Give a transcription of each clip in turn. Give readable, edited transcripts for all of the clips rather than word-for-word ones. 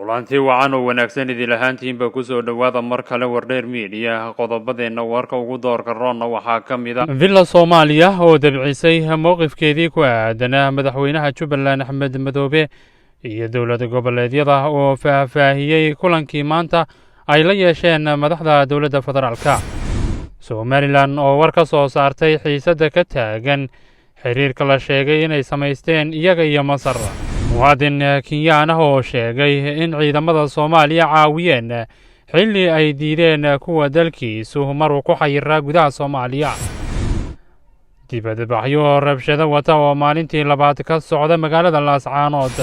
kulantii wacan oo wanaagsan idin lahaantiinba ku soo dhowaada mar kale wardheer miidiya qodobadeenna warka ugu doorka roonna waxaa ka mid a villa soomaaliya oo dabcisay mowqifkeedii ku aadanaa madaxweynaha jubbaland axmed madoobe iyo dowlad goboleedyada oo faahfaahiyey kulankii maanta ay la yeesheen madaxda dowladda federaalka somalilan oo war ka soo saartay xiisadda ka taagan xiriirka la sheegay inay samaysteen iyaga iyo masar muwaadin kenyaan ah oo sheegay in ciidamada soomaaliya caawiyeen xilli ay diideen kuwa dalkiisu maruu ku xayiraa gudaha soomaaliya dibadbaxyo rabshado wata oo maalintii labaad ka socda magaalada laascaanood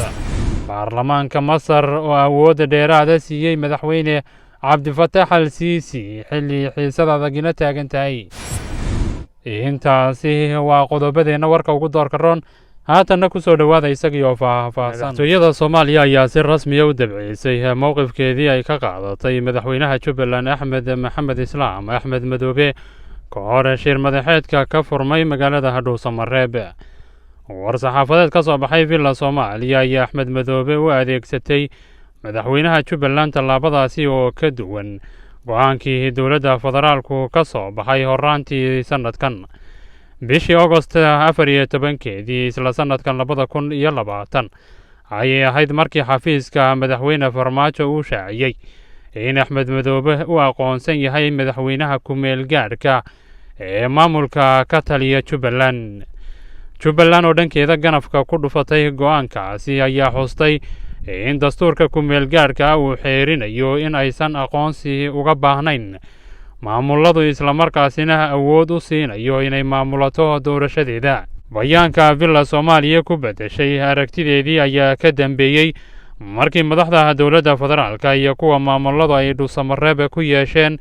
baarlamaanka masar oo awoodda dheeraada siiyey madaxweyne cabdifataax al siisi xilli xiisada adagina taagan tahay intaasi waa qodobadeenna warka ugu doorka roon haatanna ku soo dhowaada isagii oo faahfaahsan madaxtooyada soomaaliya ayaa si rasmiya u dabcisay mowqifkeedii ay ka qaadatay madaxweynaha jubbaland axmed maxamed islaam axmed madoobe ka hor shir madaxeedka ka furmay magaalada hadhuusamareeb war-saxaafadeed ka soo baxay villa soomaaliya ayaa axmed madoobe u adeegsatay madaxweynaha jubbaland tallaabadaasi oo ka duwan go-aankii dowladda federaalku ka soo baxay horaantii sanadkan bishii agost 14 isla sanadkan 2020 ayay ahayd markii xafiiska madaxweyne farmaajo uu shaaciyey in axmed madoobe u aqoonsan yahay madaxweynaha ku-meel gaadhka ee maamulka ka taliya jubbaland oo dhankeeda ganafka ku dhufatay go-aankaasi ayaa xustay in dastuurka ku-meel gaadhka uu xeerinayo in aysan aqoonsi uga baahnayn maamuladu islamarkaasina awood u siinayo inay maamulato doorashadeeda bayaanka villa soomaaliya ku bedeshay aragtideedii ayaa ka dambeeyey markii madaxda dowladda federaalka iyo kuwa maamuladu ay dhuusamareeb ku yeesheen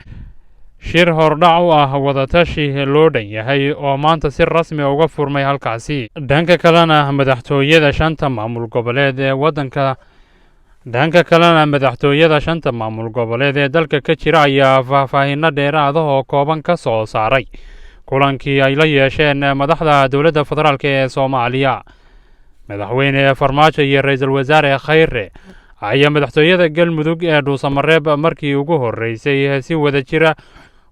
shir hordhac u ah wadatashi loo dhan yahay oo maanta si rasmi uga furmay halkaasi dhanka kalena madaxtooyada shanta maamul goboleed ee dalka ka jira ayaa faahfaahinno dheeraada oo kooban ka soo saaray kulankii ay la yeesheen madaxda dowladda federaalk ee soomaaliya madaxweyne farmaajo iyo ra-iisul wasaare khayre ayaa madaxtooyada galmudug ee dhuusamareeb markii ugu horreysay si wada jira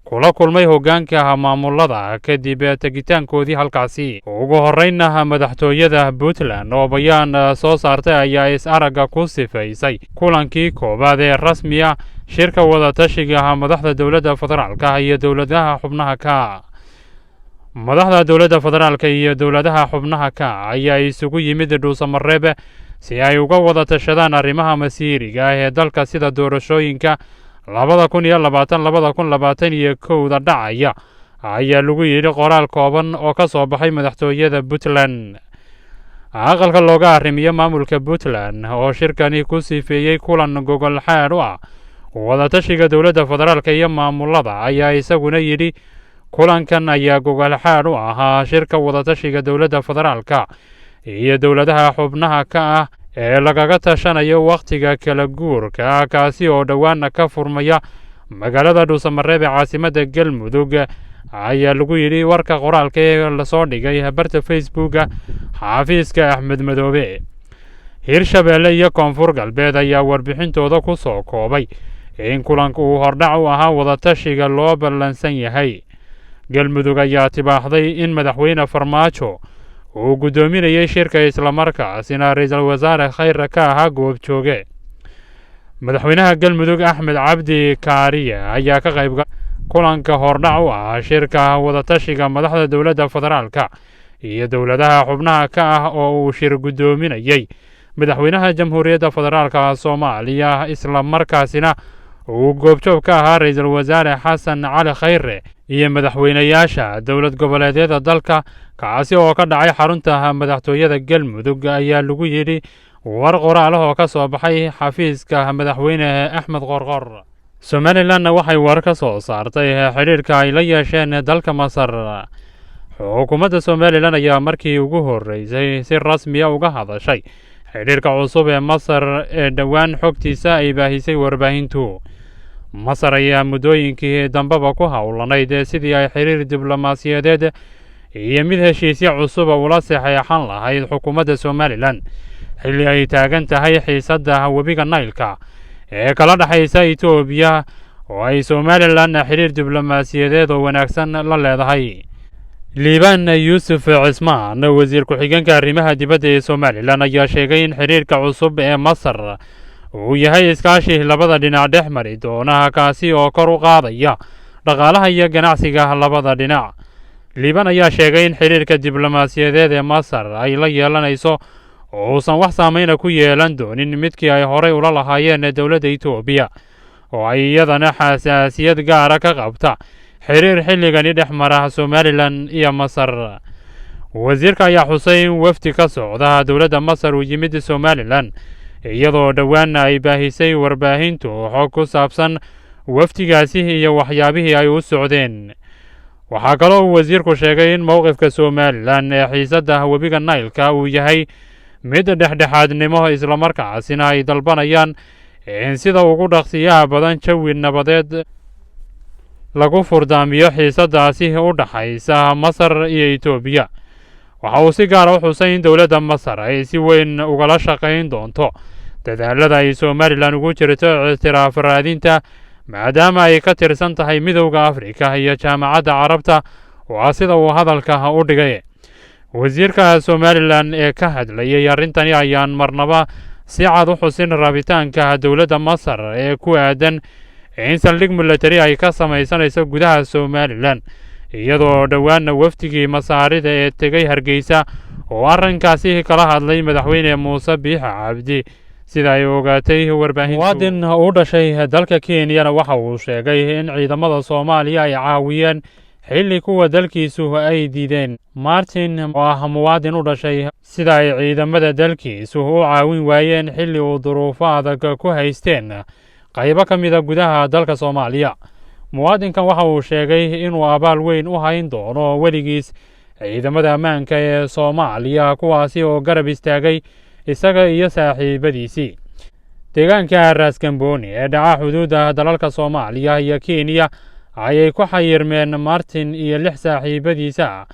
kula kulmay hoggaanka maamulada kadib tegitaankoodii halkaasi ugu horreynna madaxtooyada puntland oo bayaan soo saartay ayaa is-aragga ku sifaysay kulankii koowaad ee rasmiya shirka wadatashiga madaxda dowladda federaalka iyo dowladaha xubnaha ka madaxda dowladda federaalka iyo dowladaha xubnaha ka ayaa isugu yimid dhuusamareeb si ay uga wada tashadaan arrimaha masiiriga ah ee dalka sida doorashooyinka 2020-2021 dhacaya ayaa lagu yidhi qoraal kooban oo ka soo baxay madaxtooyada puntland aqalka looga arrimiyo maamulka puntland oo shirkani ku sifeeyey kulan gogol xaadh u ah wadatashiga dowladda federaalka iyo maamulada ayaa isaguna yidhi kulankan ayaa gogol xaadh u ahaa shirka wadatashiga dowladda federaalka iyo dowladaha xubnaha ka ah ee lagaga tashanayo wakhtiga kala guurka kaasi oo dhowaana ka furmaya magaalada dhuusamareeb ee caasimadda galmudug ayaa lagu yidhi warka qoraalka ee lasoo dhigay barta facebooka xafiiska axmed madoobe hirshabeelle iyo koonfur galbeed ayaa warbixintooda ku soo koobay in kulanka uu hordhac u ahaa wadatashiga loo ballansan yahay galmudug ayaa tibaaxday in madaxweyne farmaajo uu guddoominayay shirka islamarkaasina ra-iisul wasaare khayre ka ahaa goobjooge madaxweynaha galmudug axmed cabdi kaariye ayaa ka qayb kulanka hordhac u ah shirka wadatashiga madaxda dowladda federaalka iyo dowladaha xubnaha ka ah oo uu shir guddoominayay madaxweynaha jamhuuriyadda federaalka soomaaliya islamarkaasina uu goobjoog ka ahaa ra-iisul wasaare xasan cali khayre iyo madaxweynayaasha dowlad goboleedyada dalka kaasi oo ka dhacay xarunta madaxtooyada galmudug ayaa lagu yidhi war qoraalah oo ka soo baxay xafiiska madaxweyne axmed qorqor somalilanna waxay war ka soo saartay xidhiirka ay la yeesheen dalka masar xukuumadda somalilan ayaa markii ugu horreysay si rasmiya uga hadashay xidhiirka cusub ee masar ee dhowaan xogtiisa ay baahisay warbaahintu masar ayaa muddooyinkii dambeba ku howlanayd sidii ay xiriir diblomaasiyadeed iyo mid heshiisyo cusuba ula saxeexan lahayd xukuumadda somalilan xilli ay taagan tahay xiisadda webiga naylka ee kala dhexaysa Itoobiya oo ay Somalilan xiriir diblomaasiyadeed oo wanaagsan la leedahay. liibaan yuusuf cismaan wasiir ku-xigeenka arrimaha dibadda ee Somalilan ayaa sheegay in xiriirka cusub ee Masar uu yahay iskaashi labada dhinac dhex mari doona kaasi oo kor u qaadaya dhaqaalaha iyo ganacsiga labada dhinac. liibaan ayaa sheegay in xiriirka diblomaasiyadeed ee Masar ay la yeelanayso oo uusan wax saameyna ku yeelan doonin midkii ay horey ula lahaayeen dowladda Itoobiya oo ay iyadana xasaasiyad gaara ka qabta xiriir xilligani dhex mara Somalilan iyo Masar. wasiirka ayaa xusay in wafdi ka socda dowladda Masar uu yimid Somalilan iyadoo dhowaanna ay baahisay warbaahintu xog ku saabsan wafdigaasi iyo waxyaabihii ay u socdeen. waxaa kaloo uu wasiirku sheegay in mowqifka Somalilan ee xiisadda webiga naylka uu yahay mid dhexdhexaadnimo islamarkaasina ay dalbanayaan in sida ugu dhaqsiyaha badan jawi nabadeed lagu furdaamiyo xiisaddaasi u dhaxaysa Masar iyo Itoobiya. waxa uu si gaara u xusay in dowladda Masar ay si weyn ugala shaqayn doonto dadaalada ay Somalilan ugu jirto ictiraaf raadinta maadaama ay ka tirsan tahay Midowga Afrika iyo Jaamacadda Carabta waa sida uu hadalka u dhigay. wasiirka Somalilan ee ka hadlayay arrintani ayaan marnaba si cad u xusin rabitaanka dowladda Masar ee ku aadan in saldhig militari ay ka samaysanayso gudaha Somalilan iyadoo dhowaanna wafdigii Masaarida ee tegay Hargeysa oo arrinkaasi kala hadlay madaxweyne Muuse Biixi Cabdi sida ay ogaatay warbaahintu. muwaadin u dhashay dalka Kenyana waxa uu sheegay in ciidamada Soomaaliya ay caawiyeen xilli kuwa dalkiisu ay diideen. Martin oo ah muwaadin u dhashay sida ay ciidamada dalkiisu u caawin waayeen xilli uu duruufo adag ku haysteen qaybo ka mid a gudaha dalka Soomaaliya. muwaadinkan waxa uu sheegay inuu abaal weyn u hayn doono weligiis ciidamada ammaanka ee Soomaaliya kuwaasi oo garab istaagay isaga iyo saaxiibadiisii. deegaanka Raaskambooni ee dhaca xuduudda dalalka Soomaaliya iyo Kenya ayay ku xayirmeen Martin iyo 6 saaxiibadiisa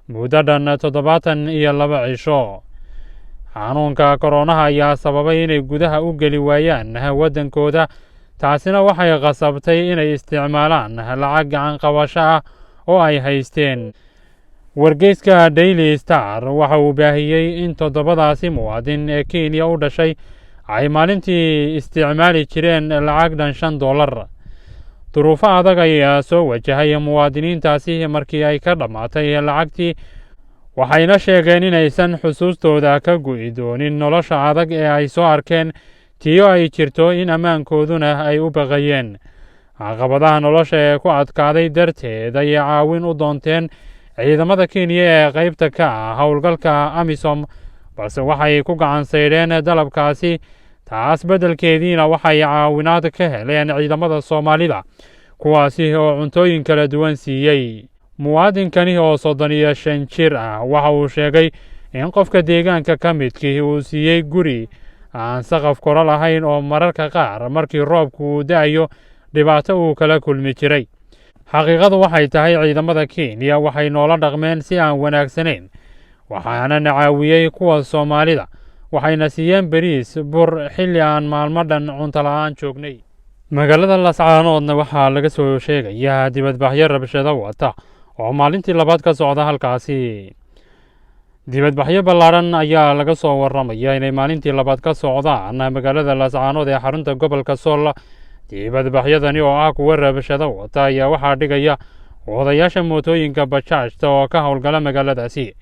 muddo dhan 72 cisho. xanuunka koronaha ayaa sababay inay gudaha u geli waayaan waddankooda, taasina waxay qasabtay inay isticmaalaan lacag gacan qabasho ah oo ay haysteen. wargeyska Daily Star waxa uu baahiyey in 7daasi muwaadin ee Kenya u dhashay ay maalintii isticmaali jireen lacag dhan $5. duruufo adag ayaa soo wajahay muwaadiniintaasi markii ay ka dhammaatay lacagtii, waxayna sheegeen inaysan xusuustooda ka gu'i doonin nolosha adag ee ay soo arkeen tiyo ay jirto in ammaankooduna ay u baqayeen. caqabadaha nolosha ee ku adkaaday darteed ayay caawin u doonteen ciidamada Kenya ee qaybta ka ah howlgalka AMISOM, balse waxay ku gacan saydheen dalabkaasi. taas beddelkeediina waxay caawinaad ka heleen ciidamada Soomaalida kuwaasi oo cuntooyin kala duwan siiyey. muwaadinkani oo 35 jir ah waxa uu sheegay in qofka deegaanka ka midkii uu siiyey guri aan saqaf koro lahayn oo mararka qaar markii roobku uu da'ayo dhibaato uu kala kulmi jiray. xaqiiqadu waxay tahay ciidamada Kenya waxay noola dhaqmeen si aan wanaagsanayn, waxaana na caawiyey kuwa Soomaalida, waxayna siiyeen bariis bur xilli aan maalmo dhan cunto la'aan joognay. magaalada Laascaanoodna waxaa laga soo sheegayaa dibadbaxyo rabshado wata oo maalintii labaad ka socda halkaasi. dibadbaxyo ballaaran ayaa laga soo warramaya inay maalintii labaad ka socdaan magaalada Laascaanood ee xarunta gobolka Sool. dibadbaxyadani oo ah kuwa rabshado wata ayaa waxaa dhigaya odayaasha mootooyinka bajaajta oo ka howlgala magaaladaasi.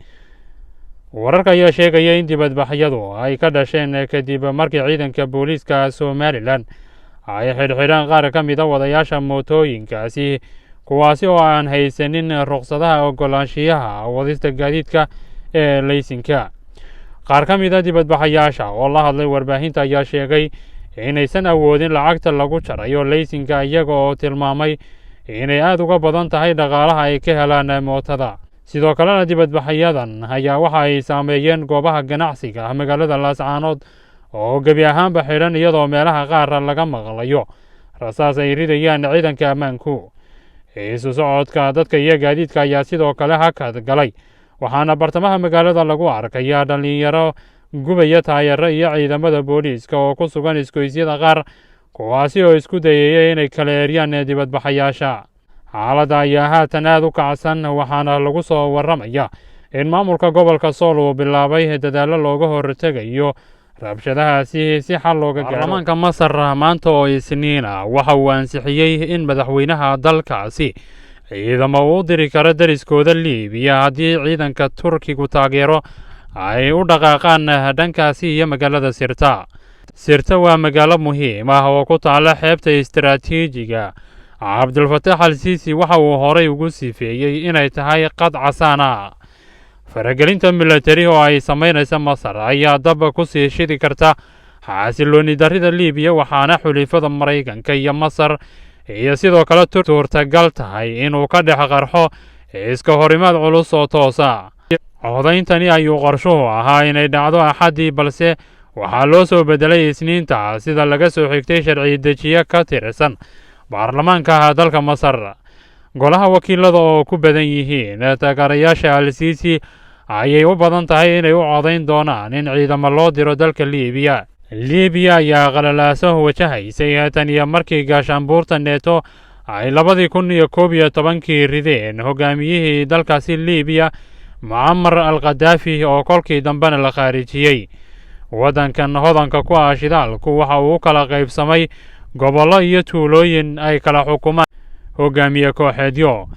wararka ayaa sheegaya in dibadbaxyadu ay ka dhasheen kadib markii ciidanka booliiska Somalilan ay xidhxidhaan qaar ka mid a wadayaasha mootooyinkaasi kuwaasi oo aan haysanin ruqsadaha ogolaanshiyaha wadista gaadiidka ee laysinka. qaar ka mid a dibadbaxayaasha oo la hadlay warbaahinta ayaa sheegay inaysan awoodin lacagta lagu jarayo laysinka, iyaga oo tilmaamay inay aad uga badan tahay dhaqaalaha ay ka helaan mootada. sidoo kalena dibadbaxyadan ayaa waxa ay saameeyeen goobaha ganacsiga magaalada Laascaanood oo gebi ahaanba xidhan, iyadoo meelaha qaar laga maqlayo rasaas ay ridayaan ciidanka ammaanku. isu socodka dadka iyo gaadiidka ayaa sidoo kale hakad galay, waxaana bartamaha magaalada lagu arkayaa dhalinyaro gubaya taayaro iyo ciidamada booliiska oo ku sugan isgoysyada qaar, kuwaasi oo isku dayaya inay kala eryaan dibadbaxayaasha. xaaladda ayaa haatan aad u kacsan, waxaana lagu soo warramaya in maamulka gobolka Sool uu bilaabay dadaallo looga hortegayo rabshadahaasi si xal looga gaaro. Baarlamaanka Masar maanta oo Isniin ah waxa uu ansixiyey in madaxweynaha dalkaasi ciidamo u diri karo dariskooda Liibiya haddii ciidanka Turkigu taageero ay u dhaqaaqaan dhankaasi iyo magaalada Sirta. Sirta waa magaalo muhiim ah oo ku taala xeebta istiraatiijiga. Cabdulfataax al-Siisi waxa uu horey ugu sifeeyey inay tahay qad casaan ah. faragelinta milatari oo ay samaynaysa Masar ayaa dab ku sii shidi karta xasilooni darrida Liibiya, waxaana xulafada Maraykanka iyo Masar iyo sidoo kale suurtagal tahay inuu ka dhex qarxo iska horimaad culus oo toosa. codayntani ayuu qorshuhu ahaa inay dhacdo Axaddii, balse waxaa loo soo bedelay Isniinta sida laga soo xigtay sharci dejiye ka tirsan baarlamaanka dalka Masar. golaha wakiilada oo ku badan yihiin taageerayaasha al-Siisi ayay u badan tahay inay u codayn doonaan in ciidamo loo diro dalka Liibiya. Liibiya ayaa qalalaaso wajahaysay tan iyo markii gaashaanbuurta neeto ay 2011 rideen hogaamiyihii dalkaasi Liibiya Muammar al-Qadaafi oo kolkii dambena la khaarijiyey. waddankan hodanka ku ah shidaalku waxa uu kala qaybsamay gobollo iyo tuulooyin ay kala xukumaan hogaamiye kooxeedyo.